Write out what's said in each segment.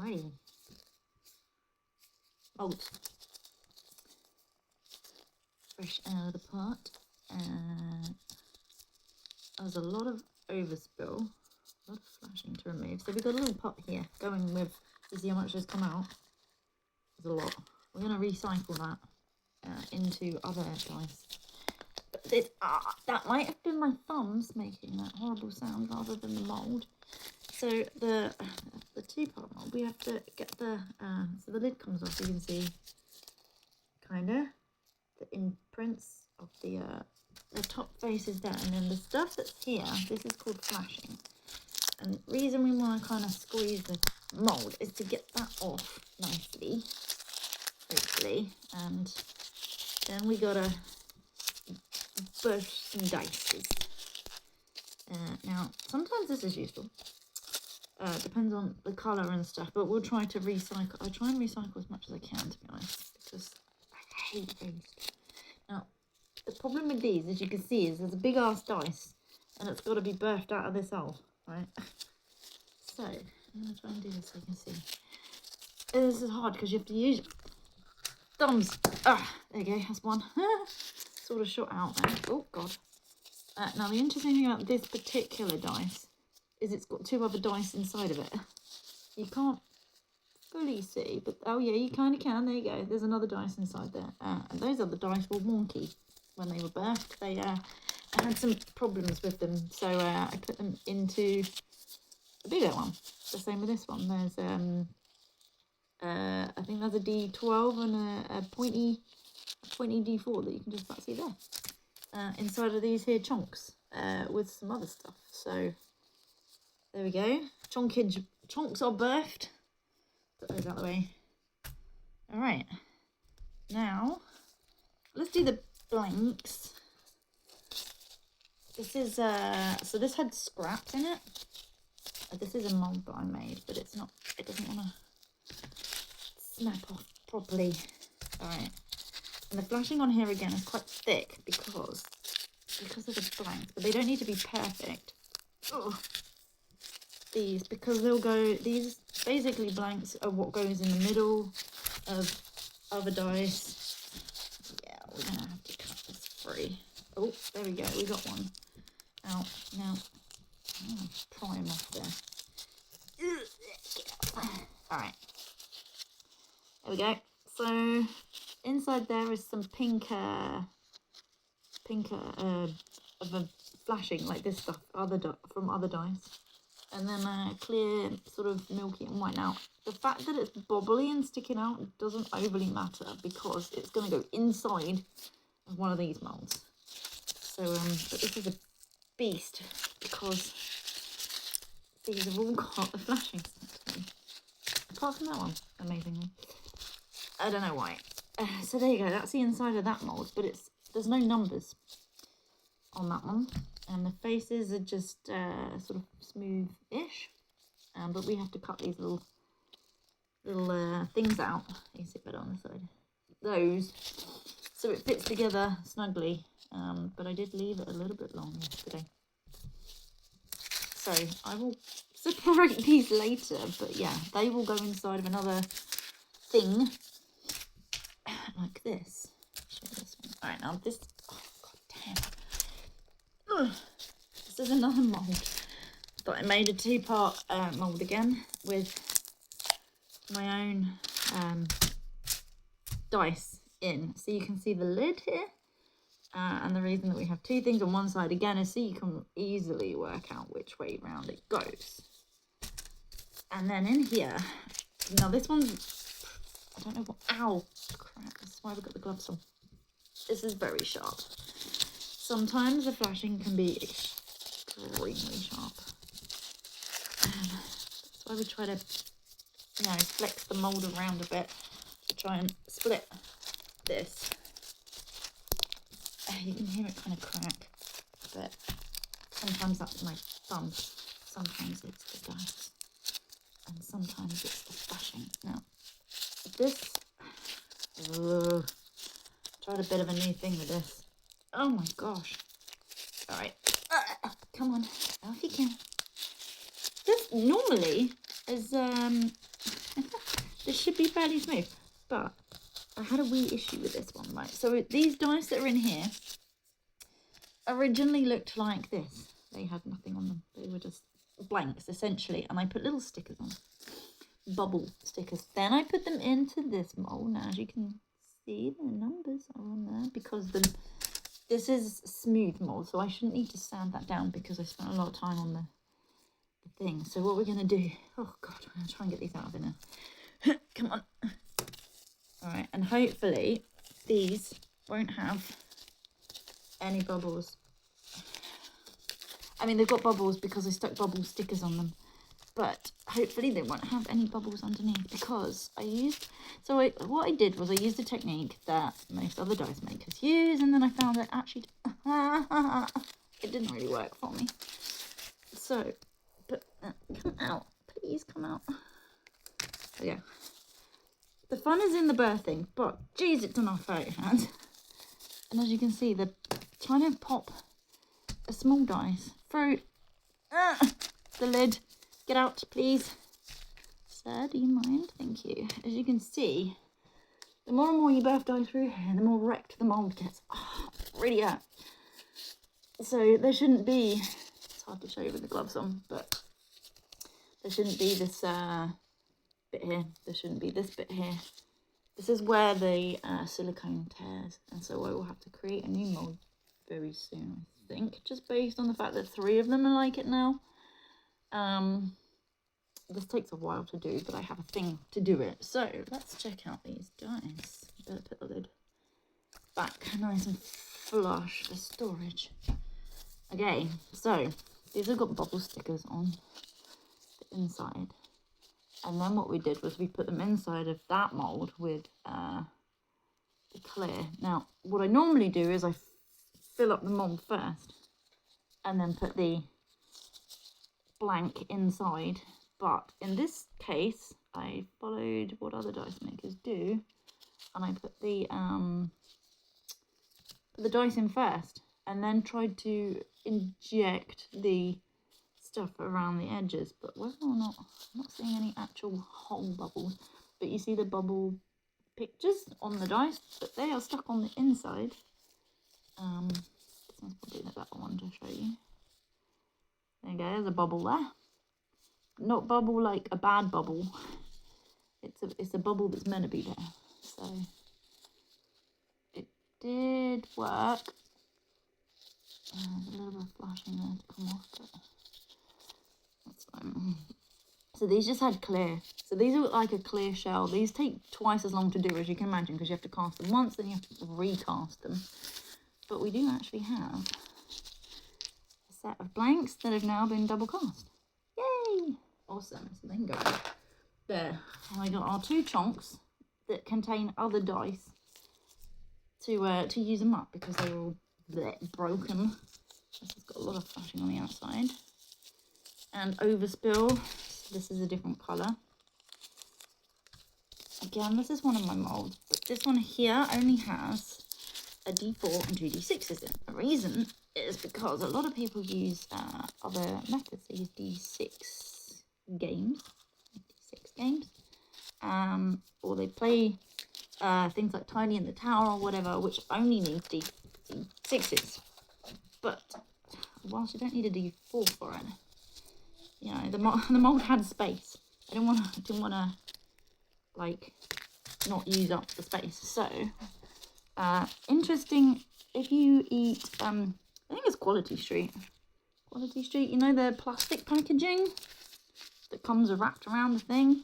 Alrighty. Mold. Fresh out of the pot. There's a lot of overspill. A lot of flashing to remove. So we've got a little pot here going with, you see how much has come out? There's a lot. We're going to recycle that into other dice. But this, that might have been my thumbs making that horrible sound rather than the mould. So the two-part mould, we have to get the, so the lid comes off, you can see, kind of, the imprints of the top face is there, and then the stuff that's here, this is called flashing. And the reason we want to kind of squeeze the mould is to get that off nicely, hopefully, and then we gotta brush some dices. Now, sometimes this is useful. Depends on the colour and stuff, but we'll try to recycle. I try and recycle as much as I can, to be honest, because I hate waste. Now, the problem with these, as you can see, is there's a big ass dice, and it's got to be birthed out of this hole, right? So, I'm going to try and do this so you can see. This is hard because you have to use thumbs. Ah, there you go, that's one. Sort of shot out there. Oh, God. Now, the interesting thing about this particular dice is it's got two other dice inside of it. You can't fully see, but oh yeah, you kind of can. There you go. There's another dice inside there. And those other dice were wonky when they were birthed. They I had some problems with them, so I put them into a bigger one. The same with this one. There's I think there's a D12 and a pointy D4 that you can just about see there. Inside of these here chunks with some other stuff. So there we go. Chunks are birthed. Put those out of the way. All right. Now, let's do the blanks. This is, so this had scraps in it. This is a mould that I made, but it's not, it doesn't want to snap off properly. All right. And the flashing on here again is quite thick because of the blanks, but they don't need to be perfect. Ugh. These, because they'll go, these basically blanks are what goes in the middle of other dice. Yeah, we're going to have to cut this free. Oh, there we go, we got one out. Now, I'm going to pry him off there. Alright, there we go. So, inside there is some pink of a flashing, like this stuff, from other dice. And then clear, sort of milky and white. Now, the fact that it's bobbly and sticking out doesn't overly matter because it's going to go inside of one of these moulds. So, but this is a beast because these have all got the flashing stuff. Apart from that one, amazingly. I don't know why. So there you go. That's the inside of that mould, but there's no numbers on that one. And the faces are just sort of smooth-ish, but we have to cut these little things out. You can see better on the side. Those, so it fits together snugly. But I did leave it a little bit long yesterday. So I will separate these later. But yeah, they will go inside of another thing like this. Show this one. All right, now this. Oh god damn. This is another mould, but I made a two-part mould again with my own dice in. So you can see the lid here, and the reason that we have two things on one side again is so you can easily work out which way round it goes. And then in here, now this one's, I don't know what, ow, crap, that's why we've got the gloves on. This is very sharp. Sometimes the flashing can be extremely sharp. That's why we try to, flex the mould around a bit to try and split this. You can hear it kind of crack, but sometimes that's my thumb, sometimes it's the dice, and sometimes it's the flashing. Now, this, tried a bit of a new thing with this. Oh my gosh. Alright. Come on. Off you can. This normally is, should be fairly smooth. But I had a wee issue with this one, right? So these dice that are in here originally looked like this. They had nothing on them. They were just blanks, essentially. And I put little stickers on. Bubble stickers. Then I put them into this mold. Now, as you can see, the numbers are on there because this is smooth mold, so I shouldn't need to sand that down because I spent a lot of time on the thing. So what we're going to do... Oh, God, I'm going to try and get these out of here now. Come on. All right, and hopefully these won't have any bubbles. I mean, they've got bubbles because I stuck bubble stickers on them, but hopefully they won't have any bubbles underneath because I used... So what I did was I used a technique that most other dice makers use, and then I found that actually it didn't really work for me. So, but come out, please come out. So yeah. The fun is in the berthing, but geez, it's an off-out hand. And as you can see, they're trying to pop a small dice through the lid. Get out, please. Sir, do you mind? Thank you. As you can see, the more and more you berth dice through here, the more wrecked the mould gets. Oh, really hurt. So there shouldn't be... It's hard to show you with the gloves on, but there shouldn't be this... bit here. There shouldn't be this bit here. This is where the silicone tears, and so I will have to create a new mold very soon, I think, just based on the fact that 3 of them are like it now. This takes a while to do, but I have a thing to do it. So let's check out these dice. Better put the lid back nice and flush for storage. Okay, so these have got bubble stickers on the inside. And then what we did was we put them inside of that mould with the clear. Now, what I normally do is I fill up the mould first and then put the blank inside. But in this case, I followed what other dice makers do, and I put the dice in first and then tried to inject the stuff around the edges, but whether or not, I'm not seeing any actual whole bubbles, but you see the bubble pictures on the dice, but they are stuck on the inside. This one's probably the better one to show you. There you go, there's a bubble there. Not bubble like a bad bubble. It's a bubble that's meant to be there. So it did work. There's a little bit of flashing there to come off, but that's fine. So these just had clear. So these are like a clear shell. These take twice as long to do, as you can imagine, because you have to cast them once, then you have to recast them. But we do actually have a set of blanks that have now been double cast. Yay! Awesome. So they can go there. And I got our 2 chunks that contain other dice to use them up because they were all broken. This has got a lot of flashing on the outside. And overspill. This is a different colour. Again, this is one of my moulds, but this one here only has a D4 and 2 D6s in. The reason is because a lot of people use other methods. They use D6 games, or they play things like Tiny in the Tower or whatever, which only need D6s. But whilst you don't need a D4 for it, you know, the mold had space. I didn't want to like not use up the space. So interesting. If you eat, I think it's Quality Street. Quality Street. You know the plastic packaging that comes wrapped around the thing.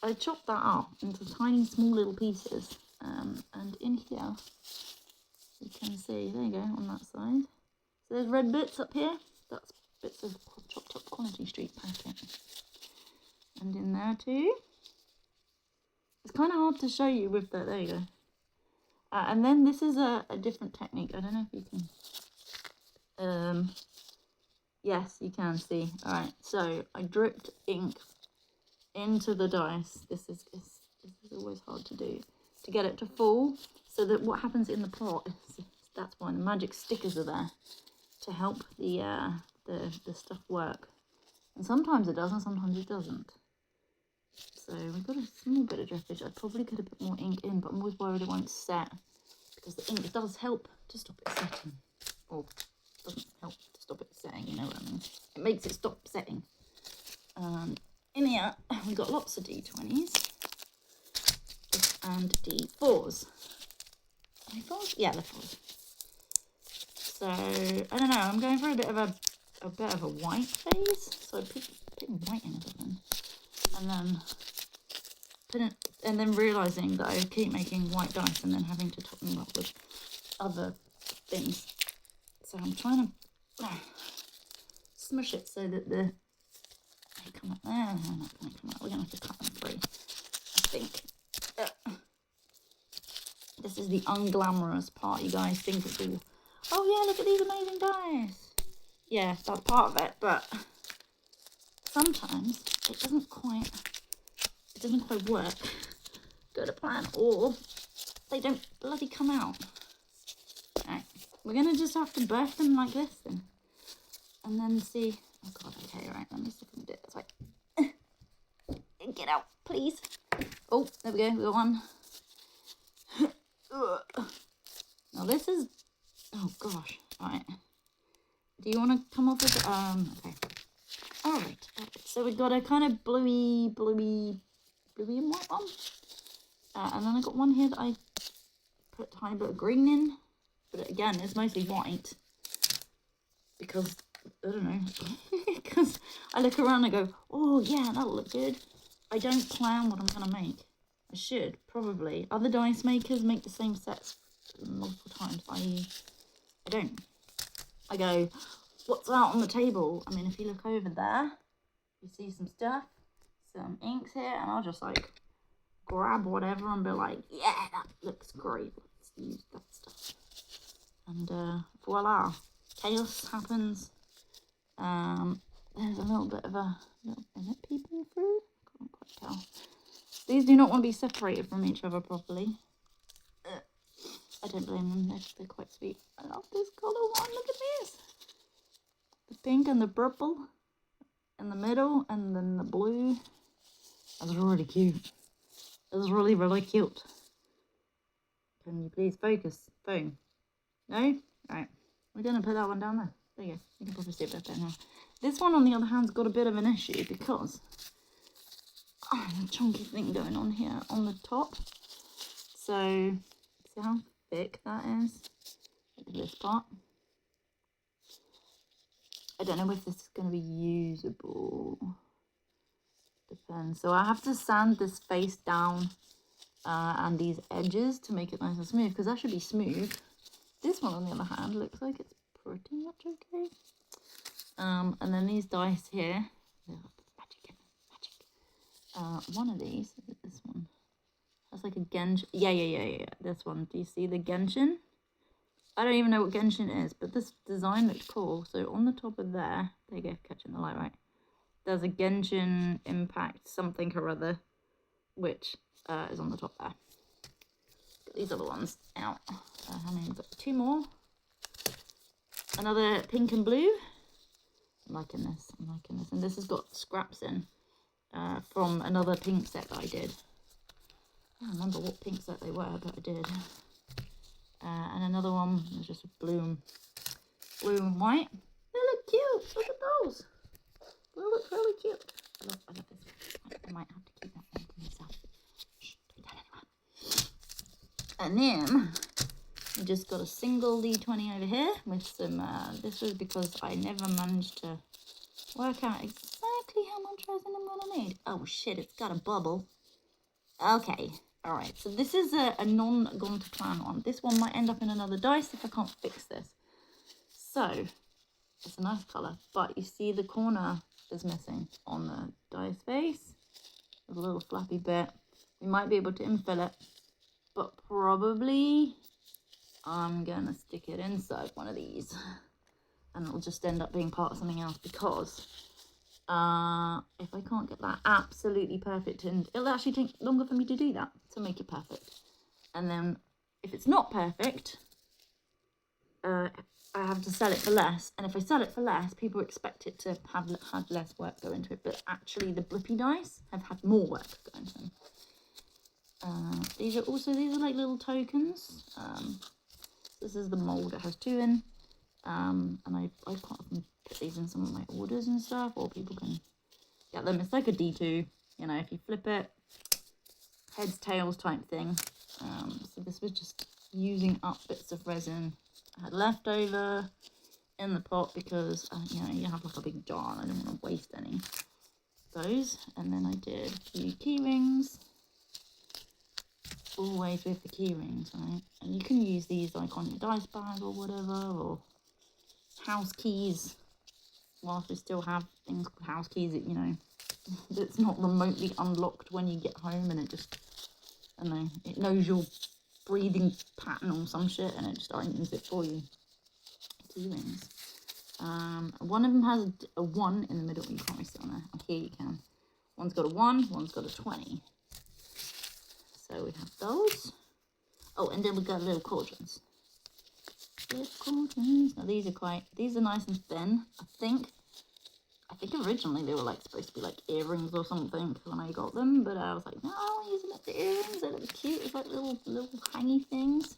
I chopped that up into tiny, small little pieces. And in here, you can see. There you go on that side. So there's red bits up here. That's bits of chopped up Quality Street packet. And in there too. It's kind of hard to show you with the, there you go. And then this is a different technique. I don't know if you can. Yes, you can see. All right, so I dripped ink into the dice. This is always hard to do, to get it to fall. So that what happens in the pot is, that's why the magic stickers are there to help the stuff work. And sometimes it does and sometimes it doesn't. So we've got a small bit of drippage. I probably could have put more ink in, but I'm always worried it won't set, because the ink does help to stop it setting. Or doesn't help to stop it setting, you know what I mean? It makes it stop setting. In here, we've got lots of D20s and D4s. Are they 4s? Yeah, they're 4s. So, I don't know, I'm going for a bit of a white phase. So I put white in everything. And then realising that I keep making white dice and then having to top them up with other things. So I'm trying to smush it so that they come up there. No, they're not going to come out. We're going to have to cut them free, I think. This is the unglamorous part. You guys think it's all, oh yeah, look at these amazing dice. Yeah, that's part of it, but sometimes it doesn't quite work go to plan, or they don't bloody come out. Right, we're gonna just have to birth them like this then, and then see. Oh god, okay, right, let me see if I can do it this way. Get out, please. Oh, there we go, we got one. Now this is, oh gosh, right. Do you want to come off with it? Okay. Alright, so we've got a kind of bluey and white one. And then I got one here that I put a tiny bit of green in. But again, it's mostly white. Because, I don't know. Because I look around and go, oh yeah, that'll look good. I don't plan what I'm going to make. I should, probably. Other dice makers make the same sets multiple times. I don't. I go, what's out on the table? I mean, if you look over there, you see some stuff, some inks here, and I'll just like grab whatever and be like, yeah, that looks great. Let's use that stuff. And voila, chaos happens. There's a little bit of a little bit peeping through. Can't quite tell. These do not want to be separated from each other properly. I don't blame them. They're quite sweet. I love this colour one. Look at this. The pink and the purple in the middle, and then the blue. That's really cute. That's really, really cute. Can you please focus? Phone. No? Right. We're going to put that one down there. There you go. You can probably see it better now. This one, on the other hand, has got a bit of an issue because a chunky thing going on here on the top. So, see how thick that is? Look at this part. I don't know if this is going to be usable. Depends. So I have to sand this face down and these edges to make it nice and smooth, because that should be smooth. This one, on the other hand, looks like it's pretty much okay. And then these dice here. One of these, this one, has like a Genshin. Yeah. This one. Do you see the Genshin? I don't even know what Genshin is, but this design looks cool. So on the top of there you go, catching the light, right? There's a Genshin Impact something or other, which is on the top there. Get these other ones out. How many? We've got 2 more. Another pink and blue. I'm liking this. And this has got scraps in from another pink set that I did. I don't remember what pink set they were, but I did. And another one was just blue and white. They look cute. Look at those. They look really cute. I love this one. I might have to keep that one for myself. Shh, don't tell anyone. And then we just got a single D20 over here with some. This was because I never managed to work out exactly how much resin I'm gonna need. Oh shit! It's got a bubble. Okay. Alright, so this is a non-gone to plan one. This one might end up in another dice if I can't fix this. So, it's a nice colour, but you see the corner is missing on the dice face. There's a little flappy bit. We might be able to infill it, but probably I'm going to stick it inside one of these. And it'll just end up being part of something else, because if I can't get that absolutely perfect, and it'll actually take longer for me to do that, to make it perfect. And then if it's not perfect, I have to sell it for less, and if I sell it for less, people expect it to have had less work go into it, but actually the blippy dice have had more work go into them. These are like little tokens. This is the mould it has 2 in, and I quite often put these in some of my orders and stuff, or people can get them. It's like a D2, you know, if you flip it, heads, tails type thing. So this was just using up bits of resin I had left over in the pot because, you know, you have like a big jar and I didn't want to waste any of those. And then I did a few key rings, always with the key rings, right? And you can use these like on your dice bag or whatever, or house keys, whilst we still have things called house keys that, you know, that's not remotely unlocked when you get home, and it just, I don't know, it knows your breathing pattern or some shit and it just opens it for you. Key rings. One of them has a 1 in the middle. You can't really see on there. Oh, here you can. One's got a 1, one's got a 20. So we have those. Oh, and then we've got little cauldrons. Little cauldrons. Now these are nice and thin. I think originally they were like supposed to be like earrings or something when I got them, but I was like, no, I'm using it for earrings. They look cute. It's like little hangy things.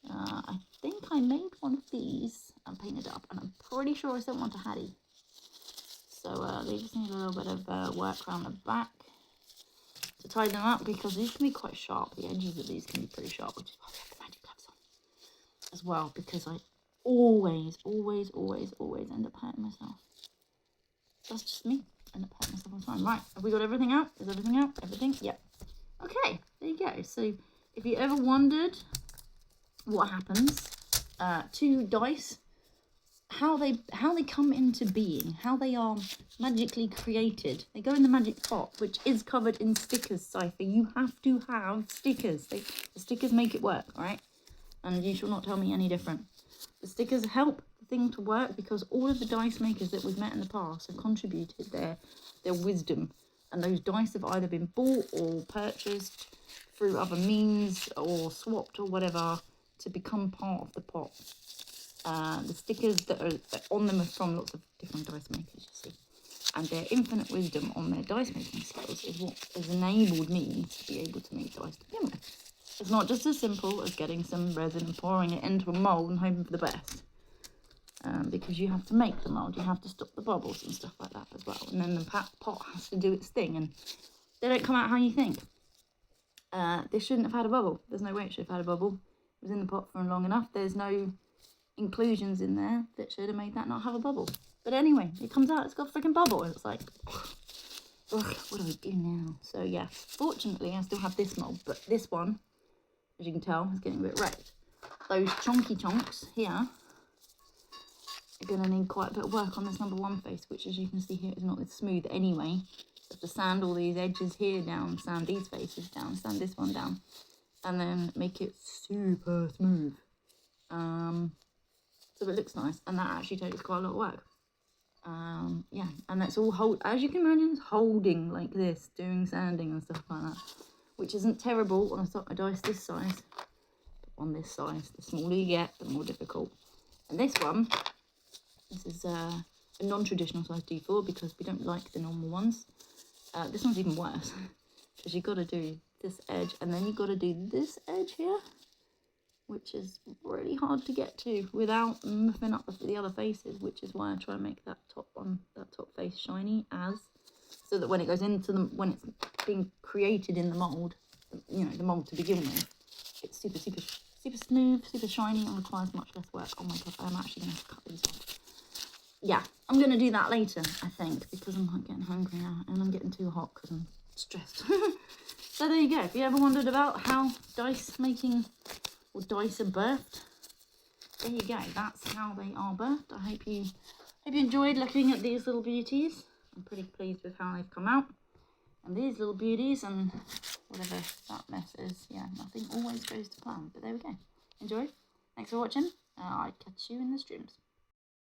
I think I made one of these and painted it up, and I'm pretty sure I sent one to Hattie. So they just need a little bit of work around the back to tie them up, because these can be quite sharp. The edges of these can be pretty sharp, which is why we have the magic gloves on as well, because I always end up hurting myself. That's just me. End up hurting myself all the time. Right, have we got everything out? Is everything out? Everything? Yep. Okay, there you go. So if you ever wondered what happens to dice, how they come into being, how they are magically created. They go in the magic pot, which is covered in stickers, Cypher. You have to have stickers. The stickers make it work, all right? And you shall not tell me any different. The stickers help the thing to work because all of the dice makers that we've met in the past have contributed their wisdom, and those dice have either been bought or purchased through other means or swapped or whatever to become part of the pot. The stickers that are on them are from lots of different dice makers, you see. And their infinite wisdom on their dice making skills is what has enabled me to be able to make dice to begin with. It's not just as simple as getting some resin and pouring it into a mould and hoping for the best. Because you have to make the mould, you have to stop the bubbles and stuff like that as well. And then the pot has to do its thing, and they don't come out how you think. This shouldn't have had a bubble. There's no way it should have had a bubble. It was in the pot for long enough. There's no inclusions in there that should have made that not have a bubble. But anyway, it comes out, it's got a freaking bubble, and it's like, ugh, what do we do now? So yeah, fortunately I still have this mould, but this one, as you can tell, is getting a bit wrecked. Those chunky chunks here are going to need quite a bit of work on this number 1 face, which, as you can see here, is not as smooth anyway. So I have to sand all these edges here down, sand these faces down, sand this one down, and then make it super smooth. So it looks nice, and that actually takes quite a lot of work. Yeah, and that's all as you can imagine, holding like this, doing sanding and stuff like that, which isn't terrible on a dice this size. But on this size, the smaller you get, the more difficult. And this is a non-traditional size D4 because we don't like the normal ones. This one's even worse because you've got to do this edge, and then you've got to do this edge here, which is really hard to get to without muffing up the other faces, which is why I try and make that top face shiny, so that when it goes into when it's being created in the mould, you know, the mould to begin with, it's super smooth, super shiny, and requires much less work. Oh my god, I'm actually going to have to cut these off. Yeah, I'm going to do that later, I think, because I'm like getting hungry now, and I'm getting too hot because I'm stressed. So there you go. If you ever wondered about how dice making or dice are birthed, there you go. That's how they are birthed. I hope you enjoyed looking at these little beauties. I'm pretty pleased with how they've come out. And these little beauties and whatever that mess is, yeah, nothing always goes to plan. But there we go. Enjoy. Thanks for watching. I'll catch you in the streams.